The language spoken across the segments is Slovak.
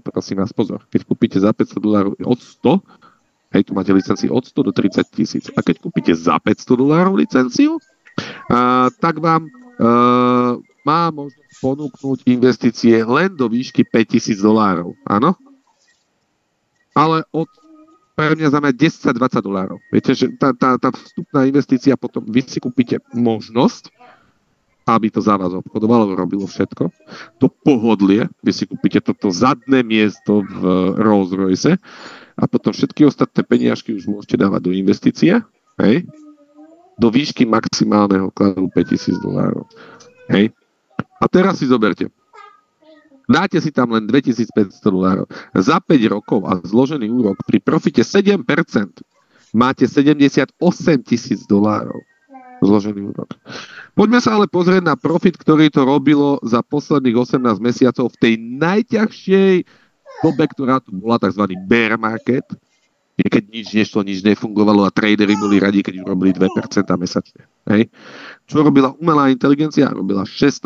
prosím vás, pozor. Keď kúpite za $500 od 100, hej, tu máte licenciu od 100 do 30 000. A keď kúpite za $500 licenciu, tak vám má možnosť ponúknuť investície len do výšky $5,000. Áno? Ale pre mňa znamená $10-20. Viete, že tá vstupná investícia potom vy si kúpite možnosť, aby to za vás obchodovalo, robilo všetko. To pohodlie, vy si kúpite toto zadné miesto v Rolls Royce a potom všetky ostatné peniažky už môžete dávať do investície, hej? Do výšky maximálneho kladu $5,000. Hej? A teraz si zoberte. Dáte si tam len $2,500. Za 5 rokov a zložený úrok pri profite 7% máte $78,000. Zložený úrok. Poďme sa ale pozrieť na profit, ktorý to robilo za posledných 18 mesiacov v tej najťažšej dobe, ktorá tu bola, tzv. Bear market, keď nič nešlo, nič nefungovalo a tradery boli radi, keď urobili 2% mesačne. Hej. Čo robila umelá inteligencia? Robila 16%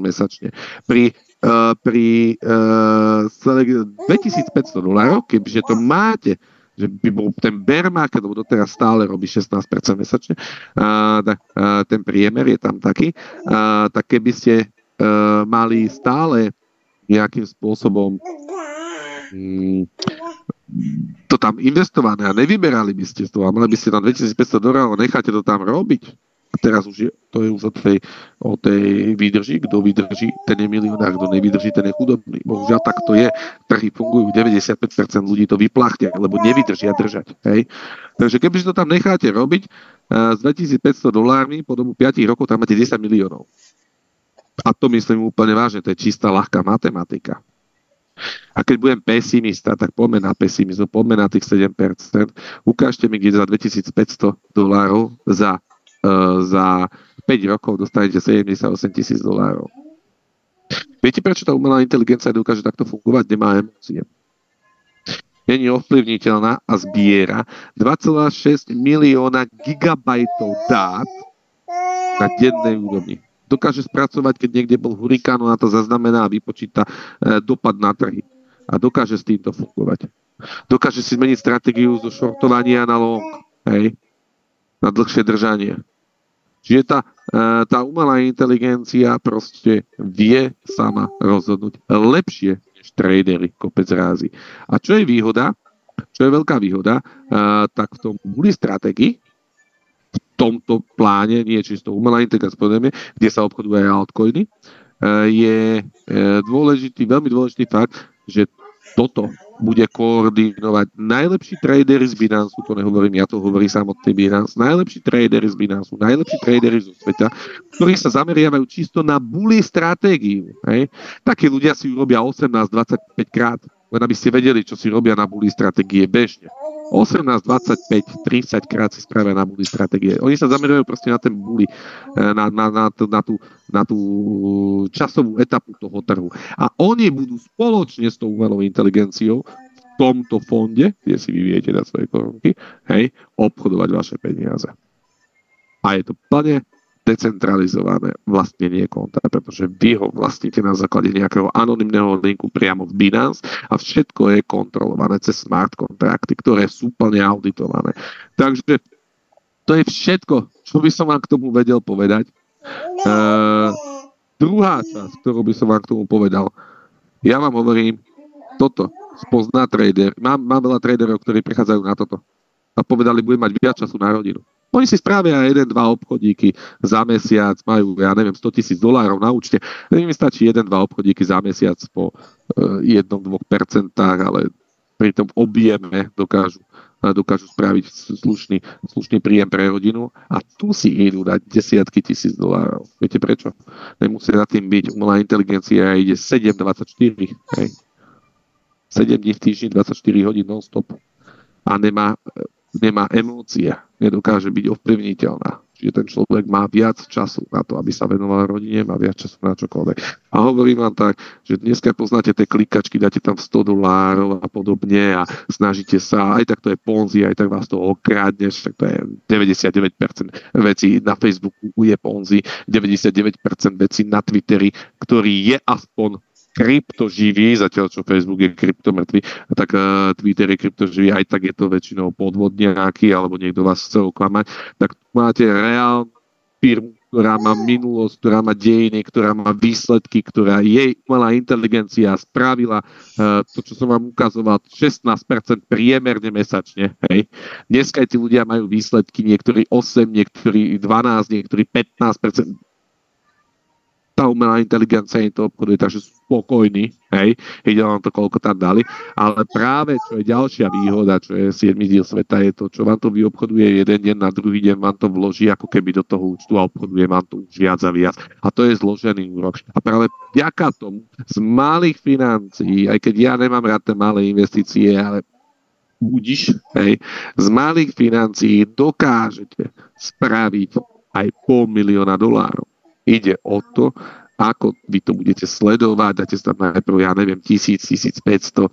mesačne. Pri $2,500, kebyže to máte, že by bol ten bear market, lebo doteraz stále robí 16% mesačne, ten priemer je tam taký, tak keby ste mali stále nejakým spôsobom to tam investované a nevyberali by ste to a mali by ste tam $2,500 a necháte to tam robiť. A teraz už to je už o tej výdrži. Kto vydrží, ten je milionár. Kto nevydrží, ten je chudobný. Bohužiaľ, tak to je. Trhy fungujú. 95% ľudí to vyplachne, lebo nevydržia držať. Hej? Takže kebyže to tam necháte robiť s $2,500 po dobu 5 rokov, tam máte 10 miliónov. A to myslím úplne vážne. To je čistá ľahká matematika. A keď budem pesimista, tak poďme na pesimizmu, poďme na tých 7%. Ukážte mi, kde za $2,500 za 5 rokov dostanete $78,000. Viete, prečo tá umelá inteligencia dokáže takto fungovať? Nemá emócie. Není ovplyvniteľná a zbiera 2,6 milióna gigabajtov dát na dennej úrovni. Dokáže spracovať, keď niekde bol hurikán, ona to zaznamená a vypočíta dopad na trhy. A dokáže s týmto fungovať. Dokáže si zmeniť stratégiu zo shortovania na long. Hej? Na dlhšie držanie. Čiže tá umelá inteligencia proste vie sama rozhodnúť lepšie než tradery kopec rázy. A čo je výhoda, čo je veľká výhoda, tak v tom bully stratégii, v tomto pláne, nie čisto umelá inteligencia, kde sa obchodujú aj altcoiny, je veľmi dôležitý fakt, že toto bude koordinovať najlepší tradery z Binance, to nehovorím, ja to hovorí samotný Binance, najlepší tradery z Binance, najlepší tradery zo sveta, ktorí sa zameriavajú čisto na bully stratégiu. Hej? Takí ľudia si ju robia 18-25 krát, len aby ste vedeli, čo si robia na bully stratégie bežne. 18, 25, 30 krát si spravia na bully stratégie. Oni sa zameriavajú proste na ten bully, na tú časovú etapu toho trhu. A oni budú spoločne s tou umelou inteligenciou v tomto fonde, kde si vy viete dať svoje korunky, hej, obchodovať vaše peniaze. A je to plne decentralizované vlastnenie konta, pretože vy ho vlastníte na základe nejakého anonymného linku priamo v Binance a všetko je kontrolované cez smart kontrakty, ktoré sú plne auditované. Takže to je všetko, čo by som vám k tomu vedel povedať. Druhá časť, ktorú by som vám k tomu povedal, ja vám hovorím, toto spozná trader. Mám veľa traderov, ktorí prichádzajú na toto a povedali, budem mať viac času na rodinu. Oni si spravia 1-2 obchodíky za mesiac, majú, ja neviem, $100,000 na účte. Im stačí 1-2 obchodíky za mesiac po 1-2%, ale pri tom objeme dokážu spraviť slušný príjem pre rodinu a tu si idú dať desiatky $1,000. Viete prečo? Nemusí za tým byť umelá inteligencia a ide 7-24. 7 dní v týždni, 24 hodín non-stop. A nemá emócie, nedokáže byť ovplyvniteľná. Čiže ten človek má viac času na to, aby sa venoval rodine, má viac času na čokoľvek. A hovorím vám tak, že dneska poznáte tie klikačky, dáte tam $100 a podobne a snažíte sa, aj tak to je Ponzi, aj tak vás to okradne, tak to je 99% vecí na Facebooku je Ponzi, 99% vecí na Twitteri, ktorý je aspoň kryptoživý, zatiaľ čo Facebook je kryptomrtvý, tak Twitter je kryptoživý, aj tak je to väčšinou podvod nejaký, alebo niekto vás chce oklamať, tak tu máte reálnu firmu, ktorá má minulosť, ktorá má dejiny, ktorá má výsledky, ktorá jej umelá inteligencia spravila to, čo som vám ukazoval, 16% priemerne mesačne. Hej. Dneska tí ľudia majú výsledky, niektorí 8, niektorí 12, niektorí 15%. Tá umelá inteligencia im to obchoduje, takže sú spokojní, hej, ide len to, koľko tam dali, ale práve, čo je ďalšia výhoda, čo je 7. diel sveta, je to, čo vám to vyobchoduje jeden deň, na druhý deň vám to vloží ako keby do toho účtu a obchoduje vám to už viac a viac. A to je zložený úrok. A práve vďaka tomu z malých financií, aj keď ja nemám rád tie malé investície, ale budiš, hej, z malých financií dokážete spraviť aj $500,000. Ide o to, ako vy to budete sledovať, dáte sa tam najprv, ja neviem, 1000, 1500,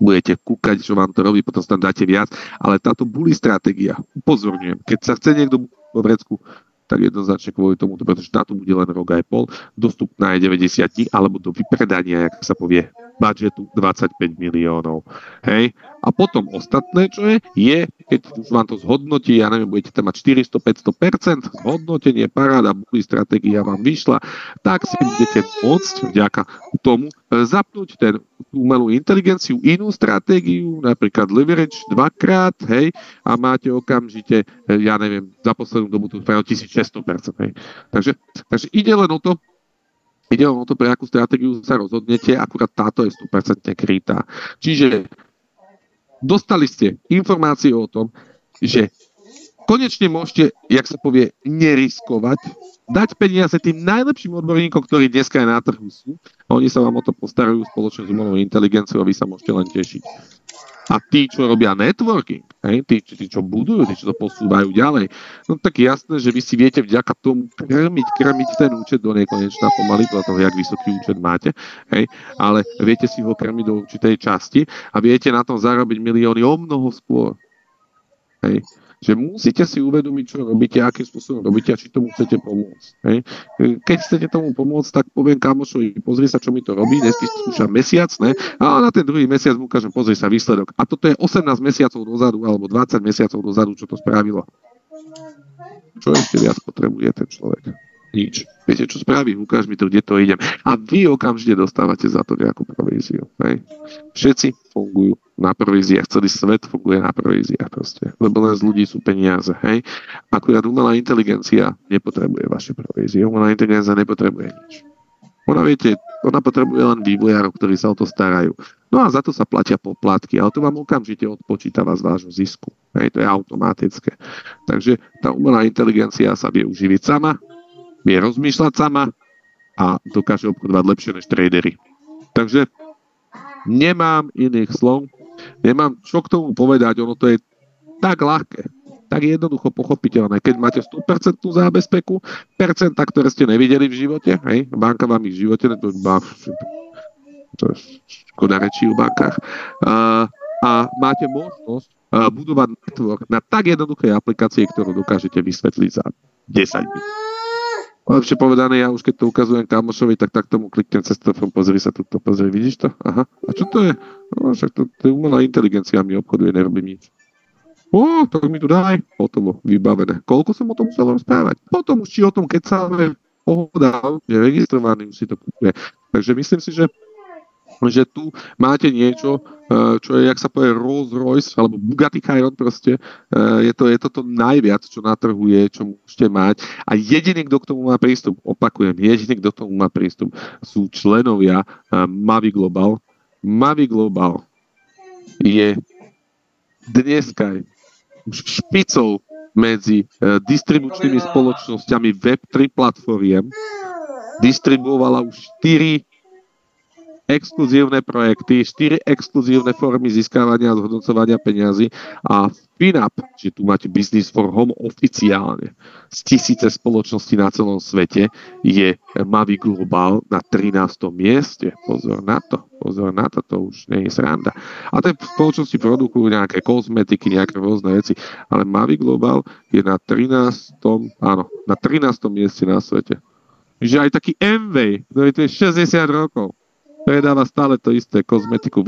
budete kúkať, čo vám to robí, potom sa tam dáte viac, ale táto bully stratégia, upozorňujem, keď sa chce niekto vo vrecku, tak jednoznačne kvôli tomu, pretože táto bude len rok aj pol, dostupná je 90 dní, alebo do vypredania, jak sa povie, budžetu 25 miliónov. Hej? A potom ostatné, čo je, keď už vám to zhodnotí, ja neviem, budete tam mať 400-500% zhodnotenie, paráda, bully stratégia vám vyšla, tak si budete môcť vďaka tomu zapnúť tú umelú inteligenciu, inú stratégiu, napríklad leverage dvakrát, hej, a máte okamžite, ja neviem, za poslednú dobu to spravil 1600%. Hej. Takže ide len o to, pre akú stratégiu sa rozhodnete, akurát táto je 100% krytá. Čiže dostali ste informácie o tom, že konečne môžete, jak sa povie, neriskovať, dať peniaze tým najlepším odborníkom, ktorí dneska aj na trhu sú, a oni sa vám o to postarajú spoločne s umelou inteligenciou a vy sa môžete len tešiť. A tí, čo robia networking, tí, čo budujú, tí, čo to posúvajú ďalej, no tak jasné, že vy si viete vďaka tomu krmiť ten účet do nekonečna pomaly, podľa toho, jak vysoký účet máte, ale viete si ho krmiť do určitej časti a viete na tom zarobiť milióny o mnoho skôr. Hej. Že musíte si uvedomiť, čo robíte, akým spôsobom robíte a či tomu chcete pomôcť. Hej. Keď chcete tomu pomôcť, tak poviem kamošovi, pozri sa, čo mi to robí, dnesky skúšam mesiac, ne? A na ten druhý mesiac mu ukážem, pozri sa výsledok. A toto je 18 mesiacov dozadu, alebo 20 mesiacov dozadu, čo to spravilo. Čo ešte viac potrebuje ten človek? Nič. Viete, čo spraví? Ukáž mi to, kde to idem. A vy okamžite dostávate za to nejakú províziu. Hej. Všetci fungujú na províziách. Celý svet funguje na províziách proste. Lebo len z ľudí sú peniaze. Hej. Akurát umelá inteligencia nepotrebuje vaše provízie. Umelá inteligencia nepotrebuje nič. Ona potrebuje len vývojárov, ktorí sa o to starajú. No a za to sa platia poplatky, ale to vám okamžite odpočítava z vášho zisku. Hej, to je automatické. Takže tá umelá inteligencia sa vie uživiť sama, vie rozmýšľať sama a dokáže obchodovať lepšie než tradery. Takže nemám iných slov, nemám čo k tomu povedať, ono to je tak ľahké, tak jednoducho pochopiteľné. Keď máte 100% zábezpeku, percenta, ktoré ste nevideli v živote, hej, banka vám ich v živote, to je škoda rečí v bankách, a máte možnosť budovať network na tak jednoduché aplikácie, ktorú dokážete vysvetliť za 10 minút. Lepšie povedané, ja už keď to ukazujem kamošovi, tak tomu kliknem cez telefón, pozri sa tuto, pozri, vidíš to? Aha. A čo to je? No, však to je umelá inteligencia, mi obchoduje, nerobí nič. Tak mi tu daj. Hotovo, vybavené. Koľko som o tom musel rozprávať? Potom už či o tom, keď sa pohodal, že registrovaný už si to kúpuje. Takže myslím si, že tu máte niečo, čo je, jak sa povie, Rolls Royce, alebo Bugatti Chiron proste. Je to najviac, čo na trhu je, čo môžete mať. A jediný, kto k tomu má prístup, opakujem, jediný, kto k tomu má prístup, sú členovia Mavi Global. Mavi Global je dneska už špicou medzi distribučnými spoločnosťami Web3 platformiem. Distribuovala už 4 exkluzívne projekty, 4 exkluzívne formy získavania a zhodnocovania peňazí a FinUp, že tu máte Business for Home oficiálne z 1000 spoločností na celom svete, je Mavi Global na 13. mieste. Pozor na to, to už nie je sranda. A tie spoločnosti produkujú nejaké kozmetiky, nejaké rôzne veci, ale Mavi Global je na 13. Na 13. mieste na svete. Že aj taký MV, ktorý tu je 60 rokov, predáva stále to isté, kozmetiku,